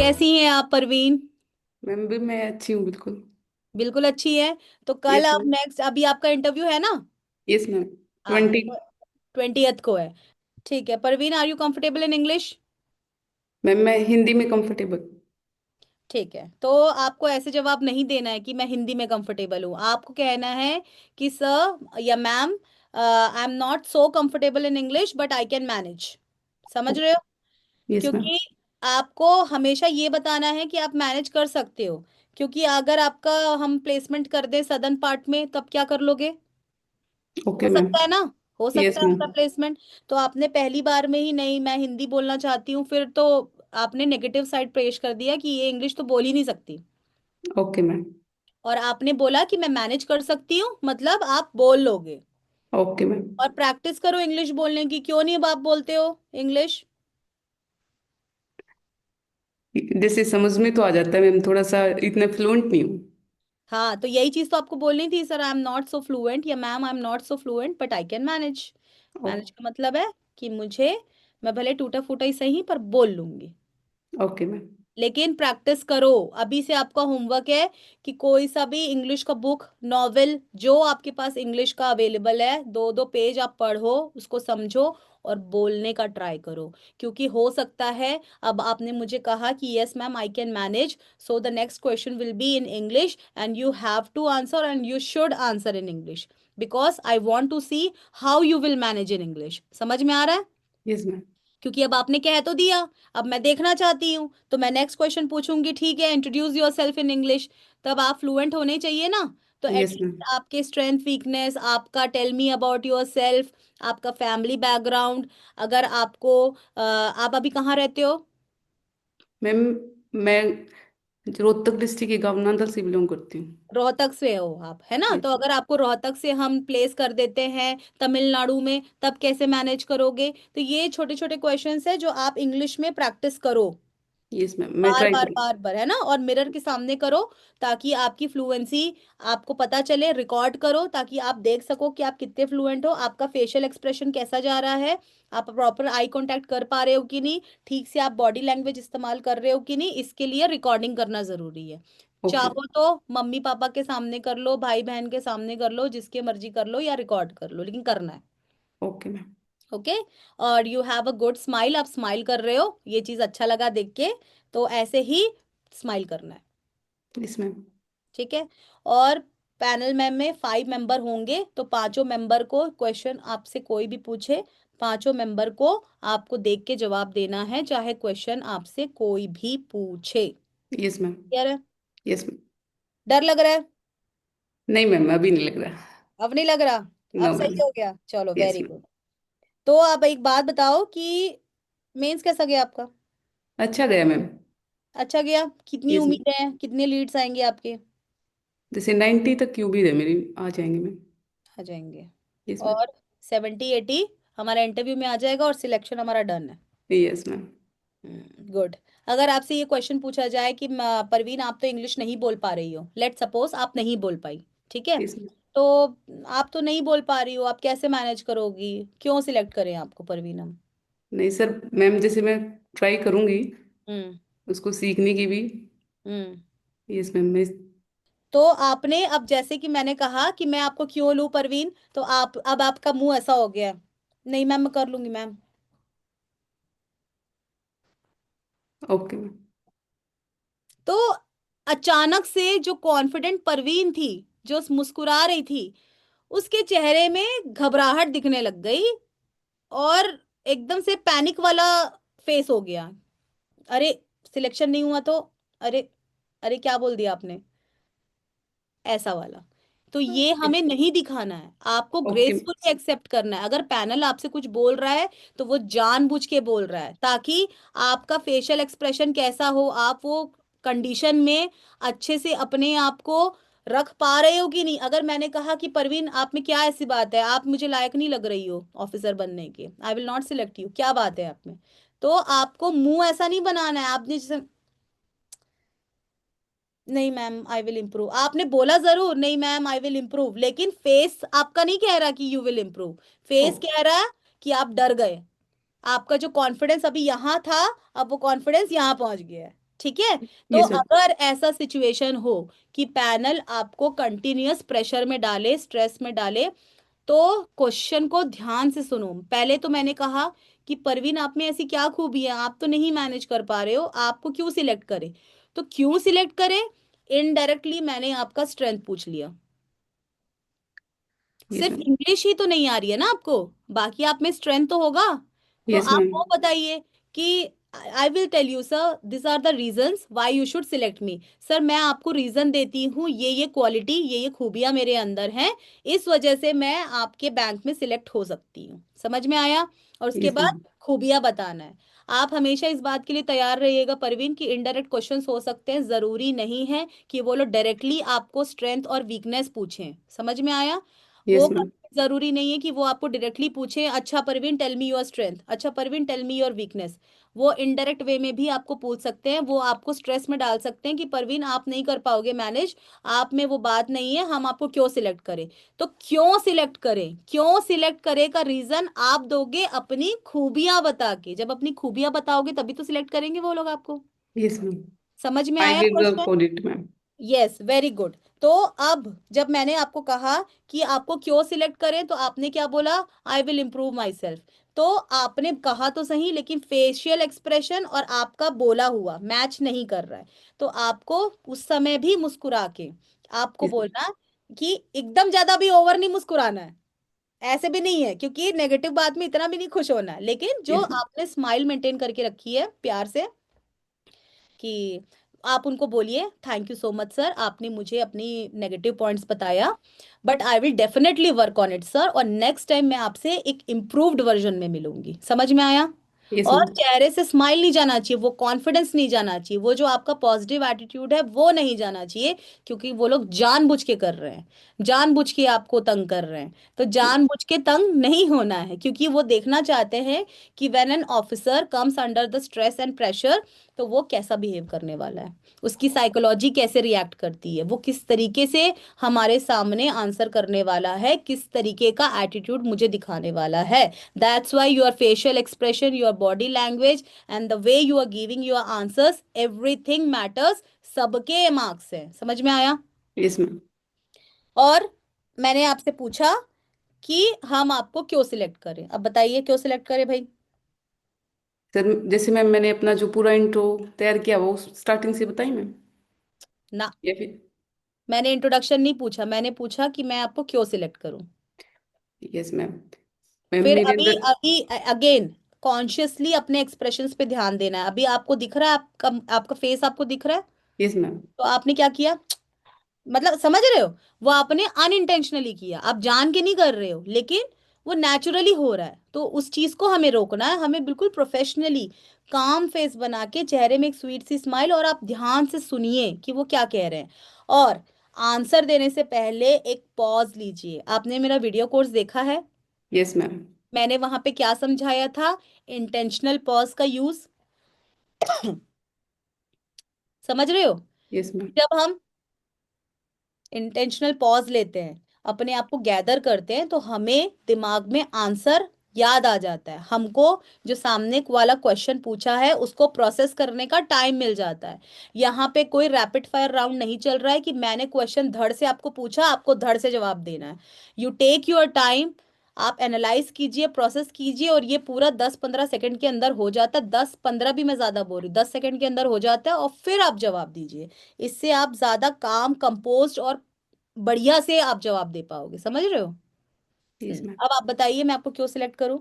कैसी हैं आप परवीन? मैम भी मैं अच्छी हूँ बिल्कुल। बिल्कुल अच्छी है। तो कल यस आप मैम। नेक्स्ट, अभी आपका इंटरव्यू है ना? Yes ma'am. हाँ, 20। 20th को है। ठीक है Parveen, are you comfortable in English? Ma'am मैं हिंदी में कंफर्टेबल। ठीक है, तो आपको ऐसे जवाब नहीं देना है कि मैं हिंदी में कंफर्टेबल हूँ। आपको कहना है कि सर या ma'am, I am not so comfortable in English but I can manage. समझ रहे हो? Yes ma'am. क्योंकि आपको हमेशा ये बताना है कि आप मैनेज कर सकते हो। क्योंकि अगर आपका हम प्लेसमेंट कर दें सदर्न पार्ट में, तब क्या कर लोगे? ओके हो मैम। सकता है ना? हो सकता यस है मैम। आपका प्लेसमेंट। तो आपने पहली बार में ही नहीं मैं हिंदी बोलना चाहती हूँ, फिर तो आपने नेगेटिव साइड पेश कर दिया कि ये इंग्लिश तो बोल ही नहीं सकती। Okay ma'am. और आपने बोला कि मैं मैनेज कर सकती हूँ, मतलब आप बोल लोगे। Okay ma'am. और प्रैक्टिस करो इंग्लिश बोलने की। क्यों नहीं अब आप बोलते हो इंग्लिश? जैसे समझ में तो आ जाता है मैम, थोड़ा सा इतना फ्लुएंट नहीं हूँ। हाँ, तो यही चीज तो आपको बोलनी थी, sir I am not so fluent, या ma'am I am not so fluent but I can manage. Manage का मतलब है कि मैं भले टूटा फूटा ही सही पर बोल लूंगी। Okay ma'am. लेकिन प्रैक्टिस करो। अभी से आपका होमवर्क है कि कोई सा भी इंग्लिश का बुक, नॉवेल जो आपके पास इंग्लिश का अवेलेबल है, दो दो पेज आप पढ़ो, उसको समझो और बोलने का ट्राई करो। क्योंकि हो सकता है, अब आपने मुझे कहा कि yes ma'am I can manage, so the next question will be in English and you have to answer and you should answer in English, because I want to see how you will manage in English. समझ में आ रहा है? Yes ma'am. क्योंकि अब आपने कह तो दिया, अब मैं देखना चाहती हूँ, तो मैं नेक्स्ट क्वेश्चन पूछूंगी, ठीक है, introduce yourself in English. तब आप फ्लुएंट होने चाहिए ना। तो यस मैम। एटलीस्ट आपके स्ट्रेंथ वीकनेस, आपका tell me about yourself, आपका फैमिली बैकग्राउंड। अगर आपको आप अभी कहाँ रहते हो? मैम मैं रोहतक डिस्ट्रिक्ट के गाँव नांदल से बिलोंग करती हूँ। रोहतक से हो आप, है ना? तो यस। अगर आपको रोहतक से हम प्लेस कर देते हैं तमिलनाडु में, तब कैसे मैनेज करोगे? तो ये छोटे छोटे क्वेश्चंस है जो आप इंग्लिश में प्रैक्टिस करो। यस मैम मैं बार ट्राई बार करूँ। बार बार, है ना? और मिरर के सामने करो, ताकि आपकी फ्लुएंसी आपको पता चले। रिकॉर्ड करो ताकि आप देख सको कि आप कितने फ्लुएंट हो, आपका फेशियल एक्सप्रेशन कैसा जा रहा है, आप प्रॉपर आई कांटेक्ट कर पा रहे हो कि नहीं, ठीक से आप बॉडी लैंग्वेज इस्तेमाल कर रहे हो कि नहीं, इसके लिए रिकॉर्डिंग करना जरूरी है। ओके। चाहो तो मम्मी पापा के सामने कर लो, भाई बहन के सामने कर लो, जिसके मर्जी कर लो, या रिकॉर्ड कर लो, लेकिन करना है। Okay ma'am. ओके। और you have a good smile, आप स्माइल कर रहे हो, ये चीज अच्छा लगा देख के। तो ऐसे ही स्माइल करना है। Yes ma'am. ठीक है। और पैनल में 5 मेंबर होंगे, तो पांचों मेंबर को क्वेश्चन आपसे कोई भी पूछे, पांचों मेंबर को आपको देख के जवाब देना है, चाहे क्वेश्चन आपसे कोई भी पूछे। Yes ma'am. यार, यस मैम। डर लग रहा है? नहीं मैम अभी नहीं लग रहा। अब नहीं लग रहा? अब नो सही मैम। हो गया, चलो यस वेरी मैम। गुड। तो अब एक बात बताओ कि मेंस कैसा गया आपका? अच्छा गया मैम। अच्छा गया। कितनी यस मैम। उम्मीदें हैं, कितने लीड्स आएंगे आपके? जैसे 90 तक की उम्मीद है मेरी, आ जाएंगे मैम। आ जाएंगे। Yes ma'am. और 70-80 हमारा इंटरव्यू में आ जाएगा और सिलेक्शन हमारा डन है। Yes ma'am. गुड। अगर आपसे ये क्वेश्चन पूछा जाए कि परवीन आप तो इंग्लिश नहीं बोल पा रही हो, लेट सपोज आप नहीं बोल पाई, ठीक है? Yes ma'am. तो आप तो नहीं बोल पा रही हो, आप कैसे मैनेज करोगी? क्यों सिलेक्ट करें आपको परवीन हम? नहीं सर, मैम जैसे मैं ट्राई करूंगी हम्म। उसको सीखने की भी। हम्म। यस मैम मैं। तो आपने, अब जैसे कि मैंने कहा कि मैं आपको क्यों लूं परवीन, तो आप, अब आपका मुंह ऐसा हो गया है, नहीं मैम मैं कर लूंगी मैम। Okay ma'am. तो अचानक से जो कॉन्फिडेंट परवीन थी, जो मुस्कुरा रही थी, उसके चेहरे में घबराहट दिखने लग गई, और एकदम से पैनिक वाला फेस हो गया। अरे, सिलेक्शन नहीं हुआ तो, अरे, अरे क्या बोल दिया आपने, ऐसा वाला। तो ये हमें नहीं दिखाना है, आपको ओके। ग्रेसफुली एक्सेप्ट करना है। अगर पैनल आपसे कुछ बोल रहा है, तो वो जानबूझ के बोल रहा है, ताकि आपका फेशियल एक्सप्रेशन कैसा हो, आप वो कंडीशन में अच्छे से अपने आप को रख पा रहे हो कि नहीं। अगर मैंने कहा कि परवीन आप में क्या ऐसी बात है, आप मुझे लायक नहीं लग रही हो ऑफिसर बनने के, I will not select you, क्या बात है आप में? तो आपको मुंह ऐसा नहीं बनाना है, आपने जैसे, नहीं मैम आई विल इम्प्रूव, आपने बोला जरूर नहीं मैम आई विल इम्प्रूव, लेकिन फेस आपका नहीं कह रहा कि you will improve. Face okay. कह रहा है कि आप डर गए। आपका जो कॉन्फिडेंस अभी यहाँ था, अब वो कॉन्फिडेंस यहाँ पहुंच गया है। ठीक है। तो यस मैम। अगर ऐसा सिचुएशन हो कि पैनल आपको कंटिन्यूअस प्रेशर में डाले, स्ट्रेस में डाले, तो क्वेश्चन को ध्यान से सुनो। पहले तो मैंने कहा कि परवीन आप में ऐसी क्या खूबी है, आप तो नहीं मैनेज कर पा रहे हो, आपको क्यों सिलेक्ट करें। तो क्यों सिलेक्ट करें, इनडायरेक्टली मैंने आपका स्ट्रेंथ पूछ लिया। यस सिर्फ मैम। इंग्लिश ही तो नहीं आ रही है ना आपको, बाकी आप में स्ट्रेंथ तो होगा। तो यस आप मैम। वो बताइए कि I will tell you sir this are the reasons why you should select me. Sir मैं आपको रीजन देती हूँ, ये क्वालिटी, ये खूबियां मेरे अंदर हैं, इस वजह से मैं आपके बैंक में सिलेक्ट हो सकती हूँ। समझ में आया। और उसके यस बाद मैम। खूबियां बताना है। आप हमेशा इस बात के लिए तैयार रहिएगा परवीन कि इनडायरेक्ट क्वेश्चंस हो सकते हैं, जरूरी नहीं है कि वो लोग डायरेक्टली आपको स्ट्रेंथ और वीकनेस पूछें। समझ में आया। वो यस मैम। जरूरी नहीं है कि वो आपको डायरेक्टली पूछे, अच्छा Parveen tell me your strength, अच्छा Parveen tell me your weakness. वो इनडायरेक्ट वे में भी आपको पूछ सकते हैं, वो आपको स्ट्रेस में डाल सकते हैं कि परवीन आप नहीं कर पाओगे मैनेज, आप में वो बात नहीं है, हम आपको क्यों सिलेक्ट करें। तो क्यों सिलेक्ट करें, क्यों सिलेक्ट करें का रीजन आप दोगे अपनी खूबियां बता के। जब अपनी खूबियां बताओगे तभी तो सिलेक्ट करेंगे वो लोग आपको। Yes ma'am. समझ में आई आया will work question. For it ma'am. Yes very good. तो अब जब मैंने आपको कहा कि आपको क्यों सिलेक्ट करें, तो आपने क्या बोला, I will improve my self. तो आपने कहा तो सही, लेकिन फेशियल एक्सप्रेशन और आपका बोला हुआ मैच नहीं कर रहा है। तो आपको उस समय भी मुस्कुरा के आपको यस बोलना कि एकदम ज्यादा भी ओवर नहीं मुस्कुराना है, ऐसे भी नहीं है, क्योंकि नेगेटिव बात में इतना भी नहीं खुश होना है, लेकिन जो यस आपने स्माइल मेंटेन करके रखी है प्यार से, कि आप उनको बोलिए thank you so much sir, आपने मुझे अपनी नेगेटिव पॉइंट्स बताया, but I will definitely work on it sir, और नेक्स्ट टाइम मैं आपसे एक इम्प्रूव्ड वर्जन में मिलूंगी। समझ में आया। यस और मैम। चेहरे से स्माइल नहीं जाना चाहिए, वो कॉन्फिडेंस नहीं जाना चाहिए, वो जो आपका पॉजिटिव एटीट्यूड है वो नहीं जाना चाहिए, क्योंकि वो लोग जानबूझ के कर रहे हैं, जानबूझ के आपको तंग कर रहे हैं। तो जानबूझ के तंग नहीं होना है, क्योंकि वो देखना चाहते हैं कि when an officer comes under the stress and pressure, तो वो कैसा बिहेव करने वाला है, उसकी साइकोलॉजी कैसे रिएक्ट करती है, वो किस तरीके से हमारे सामने आंसर करने वाला है, किस तरीके का एटीट्यूड मुझे दिखाने वाला है। That's why your facial expression, your body language and the way you are giving your answers, everything matters. सबके मार्क्स हैं। समझ में आया। Yes ma'am. और मैंने आपसे पूछा कि हम आपको क्यों सिलेक्ट करें, अब बताइए क्यों सिलेक्ट करें भाई। सर जैसे मैम मैंने अपना जो पूरा इंट्रो तैयार किया वो स्टार्टिंग से बताई मैम, ना, या फिर? मैंने इंट्रोडक्शन नहीं पूछा, मैंने पूछा कि मैं आपको क्यों सिलेक्ट करूं। Yes ma'am. मैम फिर मेरे अभी अंदर। अभी अगेन कॉन्शियसली अपने एक्सप्रेशंस पे ध्यान देना है। अभी आपको दिख रहा है, आपका आपका फेस आपको दिख रहा है, यस मैम। तो आपने क्या किया, मतलब समझ रहे हो, वो आपने अनइंटेंशनली किया, आप जान के नहीं कर रहे हो, लेकिन वो नेचुरली हो रहा है। तो उस चीज को हमें रोकना है, हमें बिल्कुल प्रोफेशनली काम फेस बना के चेहरे में एक स्वीट सी स्माइल, और आप ध्यान से सुनिए कि वो क्या कह रहे हैं। और आंसर देने से पहले एक पॉज लीजिए। आपने मेरा वीडियो कोर्स देखा है, यस मैम। मैंने वहां पे क्या समझाया था, इंटेंशनल पॉज का यूज। समझ रहे हो। Yes ma'am. जब हम इंटेंशनल पॉज लेते हैं, अपने आप को गैदर करते हैं, तो हमें दिमाग में आंसर याद आ जाता है, हमको जो सामने वाला क्वेश्चन पूछा है उसको प्रोसेस करने का टाइम मिल जाता है। यहाँ पे कोई रैपिड फायर राउंड नहीं चल रहा है कि मैंने क्वेश्चन धड़ से आपको पूछा, आपको धड़ से जवाब देना है। यू टेक योर टाइम, आप एनालाइज कीजिए, प्रोसेस कीजिए, और ये पूरा 10-15 सेकंड के अंदर हो जाता है। 10-15 भी मैं ज्यादा बोल रही हूँ, 10 सेकंड के अंदर हो जाता है, और फिर आप जवाब दीजिए। इससे आप ज्यादा काम कंपोस्ट और बढ़िया से आप जवाब दे पाओगे। समझ रहे हो। Yes ma'am. अब आप बताइए मैं आपको क्यों सिलेक्ट करूं।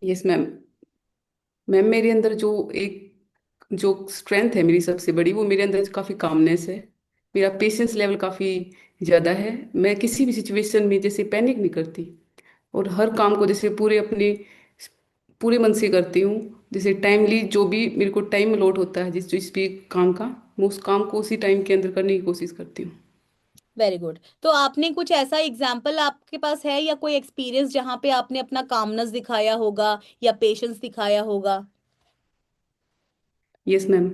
Yes ma'am. मैम मेरे अंदर जो एक जो स्ट्रेंथ है मेरी सबसे बड़ी, वो मेरे अंदर काफ़ी कामनेस है। मेरा पेशेंस लेवल काफ़ी ज़्यादा है। मैं किसी भी सिचुएशन में जैसे पैनिक नहीं करती, और हर काम को जैसे पूरे मन से करती हूँ। जैसे टाइमली जो भी मेरे को टाइम अलॉट होता है जिस जिस भी काम का, मैं उस काम को उसी टाइम के अंदर करने की कोशिश करती हूँ। Very good. तो आपने कुछ ऐसा एग्जाम्पल आपके पास है, या कोई एक्सपीरियंस जहां पे आपने अपना कामनेस दिखाया होगा या पेशेंस दिखाया होगा। Yes ma'am.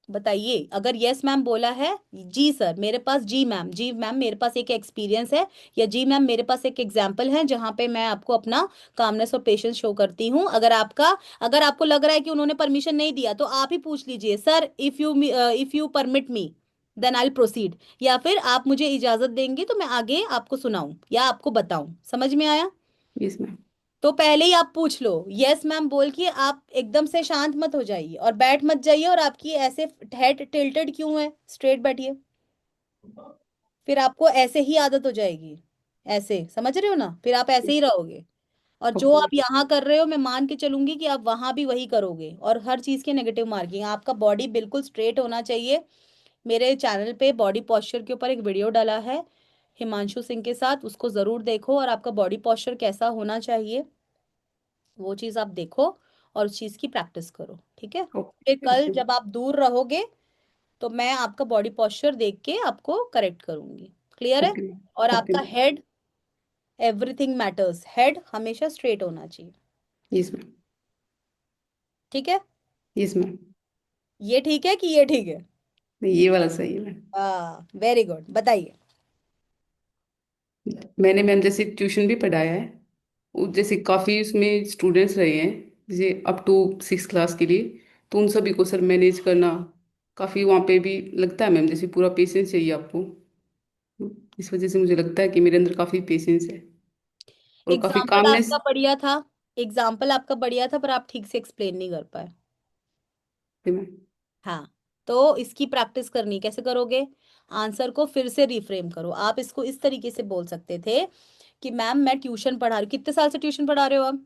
बताइए, अगर यस मैम बोला है, जी सर मेरे पास, जी मैम मेरे पास एक एक्सपीरियंस है, या जी मैम मेरे पास एक एग्जाम्पल है जहाँ पे मैं आपको अपना कामनेस और पेशेंस शो करती हूँ। अगर आपको लग रहा है कि उन्होंने परमिशन नहीं दिया तो आप ही पूछ लीजिए, sir if you permit me then I proceed, या फिर आप मुझे इजाजत देंगे तो मैं आगे आपको सुनाऊं या आपको बताऊं। समझ में आया? Yes ma'am. तो पहले ही आप पूछ लो यस मैम बोल के, आप एकदम से शांत मत हो जाइए और बैठ मत जाइए, और आपकी ऐसे हेड टिल्टेड क्यों है, स्ट्रेट बैठिए। फिर आपको ऐसे ही आदत हो जाएगी, ऐसे समझ रहे हो ना, फिर आप ऐसे ही रहोगे। और जो ओके आप यहाँ कर रहे हो मैं मान के चलूंगी कि आप वहां भी वही करोगे, और हर चीज के नेगेटिव मार्किंग। आपका बॉडी बिल्कुल स्ट्रेट होना चाहिए। मेरे चैनल पे बॉडी पॉस्चर के ऊपर एक वीडियो डाला है हिमांशु सिंह के साथ, उसको जरूर देखो, और आपका बॉडी पॉस्चर कैसा होना चाहिए वो चीज आप देखो और उस चीज की प्रैक्टिस करो, ठीक है? फिर ओके कल ओके जब आप दूर रहोगे तो मैं आपका बॉडी पॉस्चर देख के आपको करेक्ट करूंगी। क्लियर है? ओके और ओके आपका हेड, एवरीथिंग मैटर्स, हेड हमेशा स्ट्रेट होना चाहिए। Yes ma'am. ठीक है? Yes ma'am. ये ठीक है कि ये ठीक है? नहीं, ये वाला सही है मैम। हाँ, वेरी गुड, बताइए। मैंने मैम जैसे ट्यूशन भी पढ़ाया है, जैसे काफ़ी उसमें स्टूडेंट्स रहे हैं, जैसे अप टू 6 क्लास के लिए। तो उन सभी को सर मैनेज करना काफ़ी वहाँ पे भी लगता है मैम, जैसे पूरा पेशेंस चाहिए आपको। इस वजह से मुझे लगता है कि मेरे अंदर काफ़ी पेशेंस है और काफ़ी एग्जाम्पल कामनेस आपका बढ़िया था, एग्जाम्पल आपका बढ़िया था, पर आप ठीक से एक्सप्लेन नहीं कर पाए। है मैम। हाँ, तो इसकी प्रैक्टिस करनी, कैसे करोगे? आंसर को फिर से रिफ्रेम करो। आप इसको इस तरीके से बोल सकते थे कि मैम मैं ट्यूशन पढ़ा रही हूँ। कितने साल से ट्यूशन पढ़ा रहे हो आप?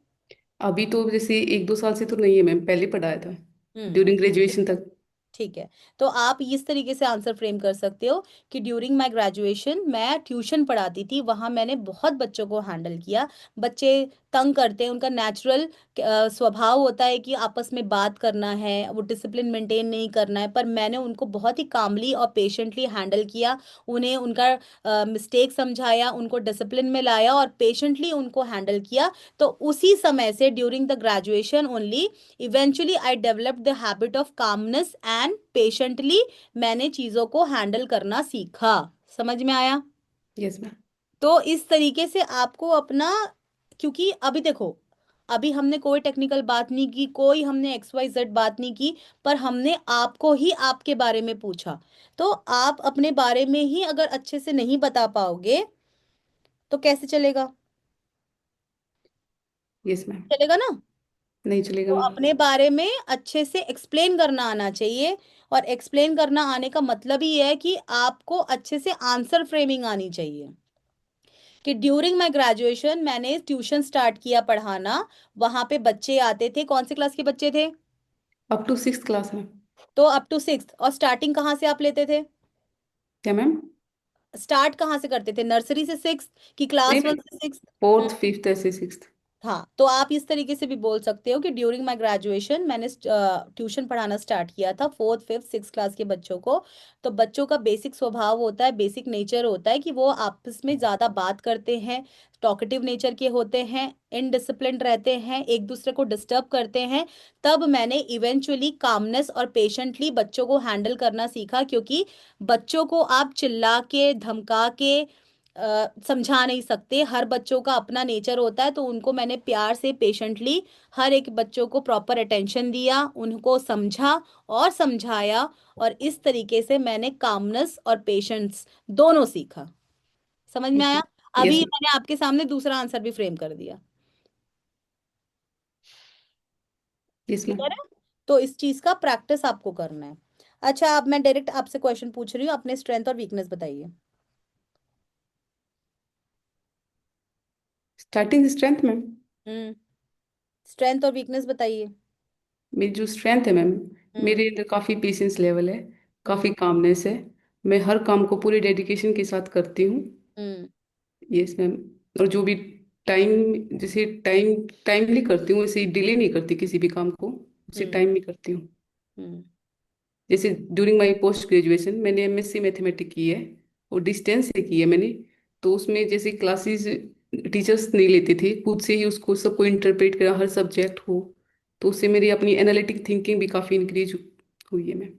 अभी तो जैसे 1-2 साल से तो नहीं है मैम, पहले पढ़ाया था हम्म। ड्यूरिंग ग्रेजुएशन तक। ठीक है, तो आप इस तरीके से आंसर फ्रेम कर सकते हो कि ड्यूरिंग माय ग्रेजुएशन मैं ट्यूशन पढ़ाती थी, वहां मैंने बहुत बच्चों को हैंडल किया। बच्चे तंग करते हैं, उनका नेचुरल स्वभाव होता है कि आपस में बात करना है, वो डिसिप्लिन मेंटेन नहीं करना है, पर मैंने उनको बहुत ही कामली और पेशेंटली हैंडल किया। उन्हें उनका मिस्टेक समझाया, उनको डिसिप्लिन में लाया और पेशेंटली उनको हैंडल किया। तो उसी समय से during the graduation only eventually I developed the habit of calmness and patiently मैंने चीजों को हैंडल करना सीखा। समझ में आया? Yes ma'am. तो इस तरीके से आपको अपना, क्योंकि अभी देखो, अभी हमने कोई टेक्निकल बात नहीं की, कोई हमने एक्स वाई जेड बात नहीं की, पर हमने आपको ही आपके बारे में पूछा। तो आप अपने बारे में ही अगर अच्छे से नहीं बता पाओगे तो कैसे चलेगा? Yes ma'am. चलेगा ना? नहीं चलेगा तो मैम। अपने बारे में अच्छे से एक्सप्लेन करना आना चाहिए, और एक्सप्लेन करना आने का मतलब ही है कि आपको अच्छे से आंसर फ्रेमिंग आनी चाहिए। कि ड्यूरिंग माय ग्रेजुएशन मैंने ट्यूशन स्टार्ट किया पढ़ाना, वहां पे बच्चे आते थे, कौन सी क्लास के बच्चे थे? अप टू 6 क्लास में। तो अप टू सिक्स, और स्टार्टिंग कहाँ से आप लेते थे? क्या मैम? स्टार्ट कहाँ से करते थे, नर्सरी से सिक्स कि नहीं क्लास वन नहीं, से सिक्स? 4th 5th ऐसे 6th। हाँ, तो आप इस तरीके से भी बोल सकते हो कि ड्यूरिंग माय ग्रेजुएशन मैंने ट्यूशन पढ़ाना स्टार्ट किया था फोर्थ फिफ्थ सिक्स क्लास के बच्चों को। तो बच्चों का बेसिक स्वभाव होता है, बेसिक नेचर होता है कि वो आपस में ज्यादा बात करते हैं, टॉकेटिव नेचर के होते हैं, इनडिसिप्लिन रहते हैं, एक दूसरे को डिस्टर्ब करते हैं। तब मैंने इवेंचुअली कामनेस और पेशेंटली बच्चों को हैंडल करना सीखा, क्योंकि बच्चों को आप चिल्ला के धमका के समझा नहीं सकते। हर बच्चों का अपना नेचर होता है, तो उनको मैंने प्यार से पेशेंटली हर एक बच्चों को प्रॉपर अटेंशन दिया, उनको समझा और समझाया, और इस तरीके से मैंने कामनेस और पेशेंस दोनों सीखा। समझ में यस आया? मैम। अभी यस मैम। मैंने आपके सामने दूसरा आंसर भी फ्रेम कर दिया। Yes ma'am. क्लियर है? तो इस चीज का प्रैक्टिस आपको करना है। अच्छा, अब मैं डायरेक्ट आपसे क्वेश्चन पूछ रही हूँ, अपने स्ट्रेंथ और वीकनेस बताइए। Starting strength ma'am. Hmm. Strength और वीकनेस बताइए। मेरी जो स्ट्रेंथ है मैम, हम्म। मेरे अंदर काफ़ी पेशेंस लेवल है, हम्म। काफ़ी कामनेस है। मैं हर काम को पूरे डेडिकेशन के साथ करती हूँ। हम्म। Yes ma'am. और जो भी टाइम, जैसे टाइमली करती हूँ, ऐसे डिले नहीं करती किसी भी काम को, उसे हम्म। टाइम में करती हूँ। हम्म। जैसे ड्यूरिंग माय पोस्ट ग्रेजुएशन मैंने एमएससी मैथमेटिक्स की है, और डिस्टेंस से की है मैंने। तो उसमें जैसे क्लासेस टीचर्स नहीं लेते थे, खुद से ही उसको सबको इंटरप्रेट करा, हर सब्जेक्ट हो। तो उससे मेरी अपनी एनालिटिक थिंकिंग भी काफ़ी इंक्रीज हुई है मैम।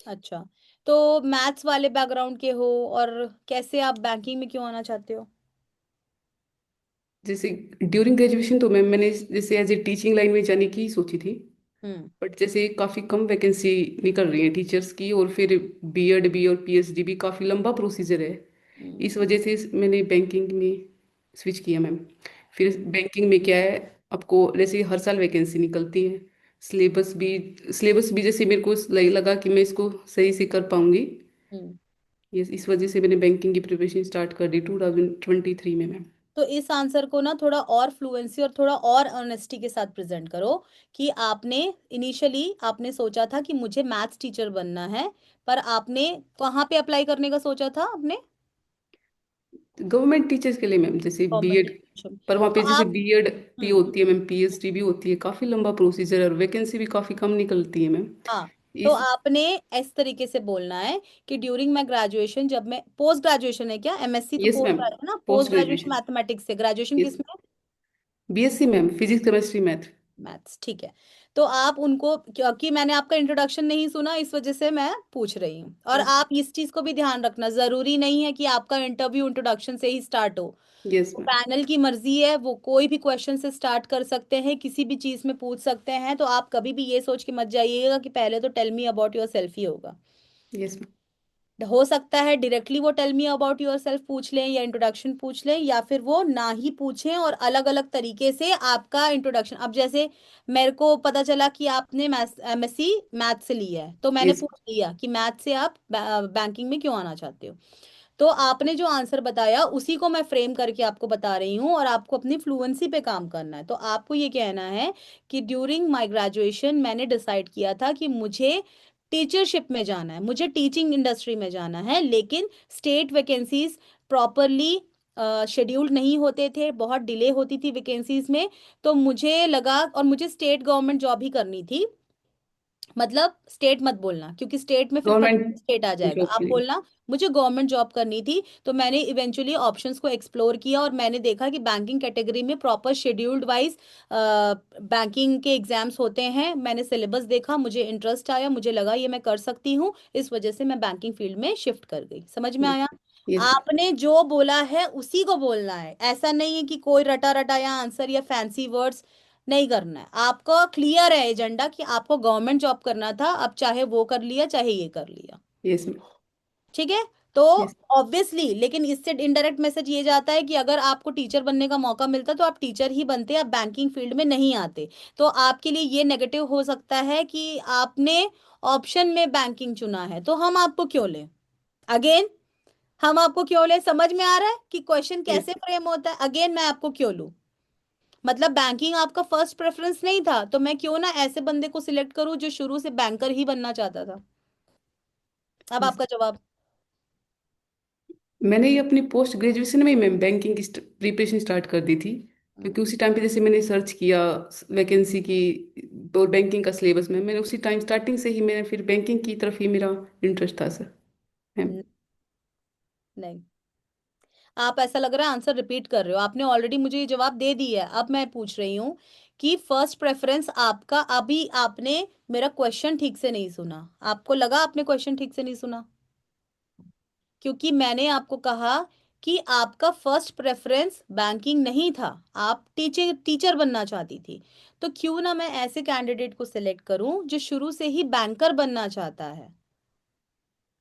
अच्छा, तो मैथ्स वाले बैकग्राउंड के हो, और कैसे आप बैंकिंग में क्यों आना चाहते हो? जैसे ड्यूरिंग ग्रेजुएशन तो मैंने जैसे एज ए टीचिंग लाइन में जाने की सोची थी। हम्म। बट जैसे काफ़ी कम वैकेंसी निकल रही है टीचर्स की, और फिर बीएड भी और पीएचडी भी काफ़ी लंबा प्रोसीजर है। हम्म। इस वजह से मैंने बैंकिंग में स्विच किया मैम। फिर बैंकिंग में क्या है, आपको जैसे हर साल वैकेंसी निकलती है। सिलेबस भी जैसे मेरे को लगा कि मैं इसको सही से कर पाऊंगी। हम्म। ये इस वजह से मैंने बैंकिंग की प्रिपरेशन स्टार्ट कर दी 2023 में मैम। तो इस आंसर को ना थोड़ा और फ्लुएंसी और थोड़ा और ऑनेस्टी के साथ प्रेजेंट करो, कि आपने इनिशियली आपने सोचा था कि मुझे मैथ्स टीचर बनना है, पर आपने कहाँ पे अप्लाई करने का सोचा था आपने? गवर्नमेंट टीचर्स के लिए मैम, जैसे गवर्नमेंट बीएड। एजुकेशन। पर वहाँ तो पे जैसे आप बीएड भी हम्म। होती है मैम, पीएचडी भी होती है, काफ़ी लंबा प्रोसीजर है और वैकेंसी भी काफ़ी कम निकलती है मैम। हाँ, तो इस आपने इस तरीके से बोलना है कि ड्यूरिंग माई ग्रेजुएशन, जब मैं पोस्ट ग्रेजुएशन है क्या, एमएससी तो यस पोस्ट मैम, ग्रेजुएशन ना, post post graduation graduation. Mathematics से, ग्रेजुएशन यस, किसमें? BSc ma'am, physics chemistry math. Maths, ठीक है। तो आप उनको, क्योंकि मैंने आपका इंट्रोडक्शन नहीं सुना इस वजह से मैं पूछ रही हूँ, और यस, आप इस चीज को भी ध्यान रखना, जरूरी नहीं है कि आपका इंटरव्यू इंट्रोडक्शन से ही स्टार्ट हो। यस वो मैम। पैनल की मर्जी है, वो कोई भी क्वेश्चन से स्टार्ट कर सकते हैं, किसी भी चीज में पूछ सकते हैं, तो आप कभी भी ये सोच के मत जाइएगा कि पहले तो tell me about yourself ही होगा। Yes ma'am. हो सकता है डायरेक्टली वो tell me about yourself पूछ लें या इंट्रोडक्शन पूछ लें, या फिर वो ना ही पूछें और अलग अलग तरीके से आपका इंट्रोडक्शन, अब जैसे मेरे को पता चला कि आपने एमएससी मैथ से लिया है, तो मैंने यस, पूछ लिया कि मैथ से आप बैंकिंग में क्यों आना चाहते हो। तो आपने जो आंसर बताया उसी को मैं फ्रेम करके आपको बता रही हूँ, और आपको अपनी फ्लुएंसी पे काम करना है। तो आपको ये कहना है कि ड्यूरिंग माय ग्रेजुएशन मैंने डिसाइड किया था कि मुझे टीचरशिप में जाना है, मुझे टीचिंग इंडस्ट्री में जाना है, लेकिन स्टेट वैकेंसीज प्रॉपरली शेड्यूल्ड नहीं होते थे, बहुत डिले होती थी वैकेंसीज में। तो मुझे लगा, और मुझे स्टेट गवर्नमेंट जॉब ही करनी थी, मतलब स्टेट मत बोलना, क्योंकि स्टेट में फिर पता गवर्नमेंट स्टेट आ जाएगा, जॉब आप के लिए। बोलना मुझे गवर्नमेंट जॉब करनी थी। तो मैंने इवेंचुअली ऑप्शंस को एक्सप्लोर किया, और मैंने देखा कि बैंकिंग कैटेगरी में प्रॉपर शेड्यूल्ड वाइज बैंकिंग के एग्जाम्स होते हैं। मैंने सिलेबस देखा, मुझे इंटरेस्ट आया, मुझे लगा ये मैं कर सकती हूँ, इस वजह से मैं बैंकिंग फील्ड में शिफ्ट कर गई। समझ में यस, आया? Yes ma'am. आपने जो बोला है उसी को बोलना है, ऐसा नहीं है कि कोई रटा रटाया आंसर या फैंसी वर्ड्स नहीं करना है। आपको क्लियर है एजेंडा कि आपको गवर्नमेंट जॉब करना था, अब चाहे वो कर लिया चाहे ये कर लिया, यस मैम। ठीक है। तो यस, ऑब्वियसली, लेकिन इससे इनडायरेक्ट मैसेज ये जाता है कि अगर आपको टीचर बनने का मौका मिलता तो आप टीचर ही बनते, आप बैंकिंग फील्ड में नहीं आते। तो आपके लिए ये नेगेटिव हो सकता है कि आपने ऑप्शन में बैंकिंग चुना है, तो हम आपको क्यों लें? अगेन, हम आपको क्यों लें? समझ में आ रहा है कि क्वेश्चन यस। कैसे फ्रेम होता है? अगेन, मैं आपको क्यों लूं? मतलब बैंकिंग आपका फर्स्ट प्रेफरेंस नहीं था, तो मैं क्यों ना ऐसे बंदे को सिलेक्ट करूं जो शुरू से बैंकर ही बनना चाहता था। अब यस, आपका जवाब। मैंने ये अपनी पोस्ट ग्रेजुएशन में ही मैम बैंकिंग की प्रिपरेशन स्टार्ट कर दी थी। क्योंकि उसी टाइम पे जैसे मैंने सर्च किया वैकेंसी की, तो बैंकिंग का सिलेबस में मैंने उसी टाइम स्टार्टिंग से ही मैंने फिर बैंकिंग की तरफ ही मेरा इंटरेस्ट था सर मैम। नहीं, आप ऐसा लग रहा है आंसर रिपीट कर रहे हो, आपने ऑलरेडी मुझे ये जवाब दे दिया है। अब मैं पूछ रही हूँ कि फर्स्ट प्रेफरेंस आपका, अभी आपने मेरा क्वेश्चन ठीक से नहीं सुना, आपको लगा आपने क्वेश्चन ठीक से नहीं सुना, क्योंकि मैंने आपको कहा कि आपका फर्स्ट प्रेफरेंस बैंकिंग नहीं था, आप टीचर टीचर बनना चाहती थी। तो क्यों ना मैं ऐसे कैंडिडेट को सिलेक्ट करूं जो शुरू से ही बैंकर बनना चाहता है।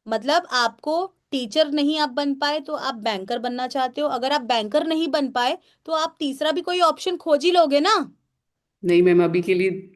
मतलब आपको टीचर नहीं आप बन पाए तो आप बैंकर बनना चाहते हो, अगर आप बैंकर नहीं बन पाए तो आप तीसरा भी कोई ऑप्शन खोज ही लोगे ना। नहीं मैम, अभी के लिए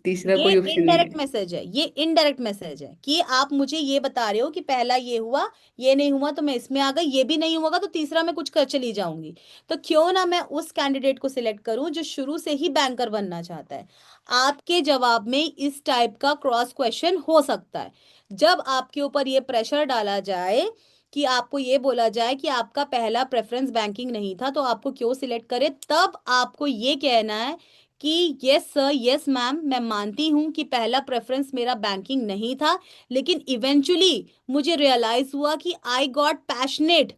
तीसरा ये कोई ऑप्शन नहीं इनडायरेक्ट है। मैसेज है, ये इनडायरेक्ट मैसेज है कि आप मुझे ये बता रहे हो कि पहला ये हुआ, ये नहीं हुआ तो मैं इसमें आ गई, ये भी नहीं होगा तो तीसरा मैं कुछ कर चली जाऊंगी। तो क्यों ना मैं उस कैंडिडेट को सिलेक्ट करूं जो शुरू से ही बैंकर बनना चाहता है। आपके जवाब में इस टाइप का क्रॉस क्वेश्चन हो सकता है, जब आपके ऊपर ये प्रेशर डाला जाए कि आपको ये बोला जाए कि आपका पहला प्रेफरेंस बैंकिंग नहीं था तो आपको क्यों सिलेक्ट करे, तब आपको ये कहना है कि यस सर, यस मैम, मैं मानती हूं कि पहला प्रेफरेंस मेरा बैंकिंग नहीं था, लेकिन इवेंचुअली मुझे रियलाइज हुआ कि I got passionate,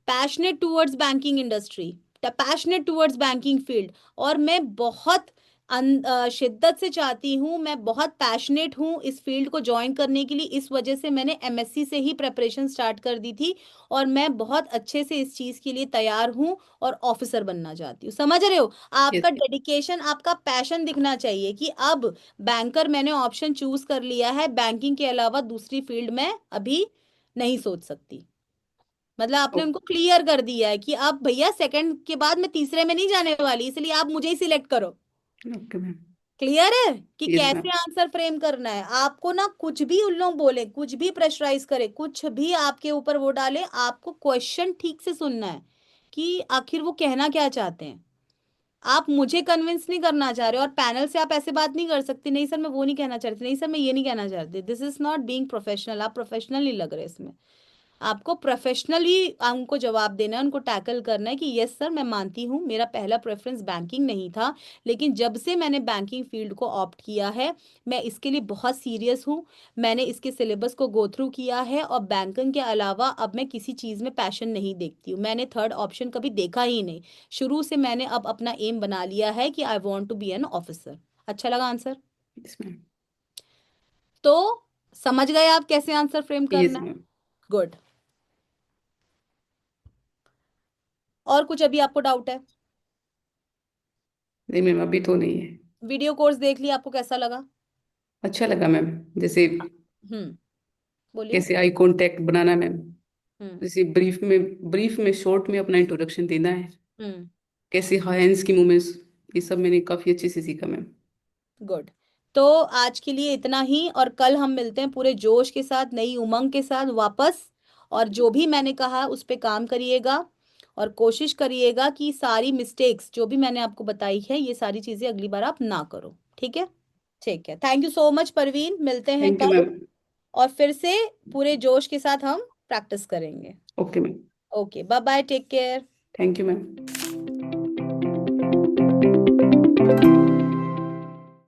passionate towards banking industry, passionate towards banking field, और मैं बहुत शिद्दत से चाहती हूँ, मैं बहुत पैशनेट हूँ इस फील्ड को ज्वाइन करने के लिए, इस वजह से मैंने एमएससी से ही प्रेपरेशन स्टार्ट कर दी थी, और मैं बहुत अच्छे से इस चीज़ के लिए तैयार हूँ और ऑफिसर बनना चाहती हूँ। समझ रहे हो? यस आपका डेडिकेशन, आपका पैशन दिखना चाहिए कि अब बैंकर मैंने ऑप्शन चूज कर लिया है, बैंकिंग के अलावा दूसरी फील्ड में अभी नहीं सोच सकती। मतलब आपने मैम। उनको क्लियर कर दिया है कि अब भैया सेकंड के बाद मैं तीसरे में नहीं जाने वाली, इसलिए आप मुझे ही सिलेक्ट करो। Okay ma'am. क्लियर है कि यस कैसे मैम। आंसर फ्रेम करना है आपको ना? कुछ भी उन लोग बोले, कुछ भी प्रेशराइज करे, कुछ भी आपके ऊपर वो डाले, आपको क्वेश्चन ठीक से सुनना है कि आखिर वो कहना क्या चाहते हैं। आप मुझे कन्विंस नहीं करना चाह रहे हो, और पैनल से आप ऐसे बात नहीं कर सकते, नहीं सर मैं वो नहीं कहना चाहती, नहीं सर मैं ये नहीं कहना चाहती। This is not being professional, आप प्रोफेशनल नहीं लग रहे इसमें। आपको प्रोफेशनली उनको जवाब देना है, उनको टैकल करना है कि यस सर मैं मानती हूँ मेरा पहला प्रेफरेंस बैंकिंग नहीं था, लेकिन जब से मैंने बैंकिंग फील्ड को ऑप्ट किया है मैं इसके लिए बहुत सीरियस हूँ। मैंने इसके सिलेबस को गो थ्रू किया है, और बैंकिंग के अलावा अब मैं किसी चीज़ में पैशन नहीं देखती हूँ, मैंने थर्ड ऑप्शन कभी देखा ही नहीं। शुरू से मैंने अब अपना एम बना लिया है कि I want to be an officer. अच्छा लगा आंसर? Yes ma'am. तो समझ गए आप कैसे आंसर फ्रेम यस करना है? मैम। गुड। और कुछ अभी आपको डाउट है? नहीं मैम, अभी तो नहीं है। वीडियो कोर्स देख लिया, आपको कैसा लगा? अच्छा लगा मैम। जैसे हम्म। बोलिए। कैसे आई कांटेक्ट बनाना मैम, हम्म। जैसे ब्रीफ में शॉर्ट में अपना इंट्रोडक्शन देना है, हम्म। कैसे हैंड्स की मूवमेंट्स, ये सब मैंने काफ़ी अच्छे से सीखा मैम। गुड। तो आज के लिए इतना ही, और कल हम मिलते हैं पूरे जोश के साथ, नई उमंग के साथ वापस। और जो भी मैंने कहा उस पे काम करिएगा, और कोशिश करिएगा कि सारी मिस्टेक्स जो भी मैंने आपको बताई है ये सारी चीजें अगली बार आप ना करो। ठीक है? ठीक है, thank you so much Parveen, मिलते हैं थैंक यू कल, मैम। और फिर से पूरे जोश के साथ हम प्रैक्टिस करेंगे। Okay ma'am. Okay, bye bye, take care. Thank you ma'am.